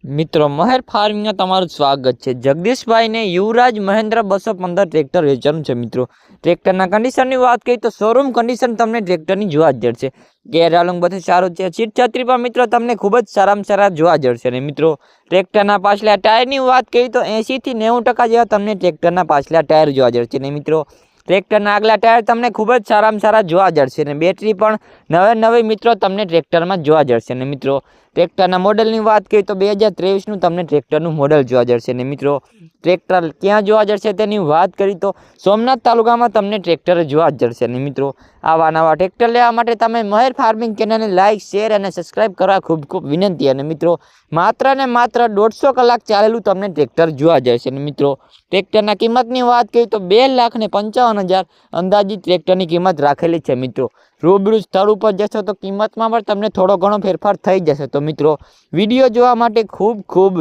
મિત્રો મહેર ફાર્મિંગમાં તમારું સ્વાગત છે। જગદીશભાઈને યુવરાજ મહેન્દ્ર 215 ટ્રેક્ટર વેચવાનું છે। મિત્રો ટ્રેક્ટરના કન્ડિશનની વાત કરીએ તો શોરૂમ કન્ડિશન તમને ટ્રેક્ટરની જોવા જ જશે। ગેર રાલુંગ બધું સારું છે। સીટ છત્રી પણ મિત્રો તમને ખૂબ જ સારામાં સારા જોવા જશે। અને મિત્રો ટ્રેક્ટરના પાછલા ટાયરની વાત કરીએ તો 80 થી 90% જેવા તમને ટ્રેક્ટરના પાછલા ટાયર જોવા જશે। અને મિત્રો ટ્રેક્ટરના આગલા ટાયર તમને ખૂબ જ સારામાં સારા જોવા જશે। અને બેટરી પણ નવી મિત્રો તમને ટ્રેક્ટરમાં જોવા જશે। અને મિત્રો ટ્રેક્ટરના મોડલની વાત કરીએ તો 2023નું તમને ટ્રેક્ટરનું મોડલ જોવા જશે। અને મિત્રો ટ્રેક્ટર ક્યાં જોવા જશે તેની વાત કરી તો સોમનાથ તાલુકામાં તમને ટ્રેક્ટર જોવા જશે। અને મિત્રો આવા નવા ટ્રેક્ટર લેવા માટે તમે મહેર ફાર્મિંગ ચેનલને લાઇક શેર અને સબસ્ક્રાઇબ કરવા ખૂબ ખૂબ વિનંતી। અને મિત્રો માત્ર ને માત્ર 150 કલાક ચાલેલું તમને ટ્રેક્ટર જોવા જશે। અને મિત્રો ટ્રેક્ટરના કિંમતની વાત કરીએ તો 2,55,000 અંદાજિત ટ્રેક્ટરની કિંમત રાખેલી છે। મિત્રો રૂબરૂ સ્થળ ઉપર જશો તો કિંમતમાં પણ તમને થોડો ઘણો ફેરફાર થઈ જશે। તો મિત્રો વિડીયો જોવા માટે ખૂબ ખૂબ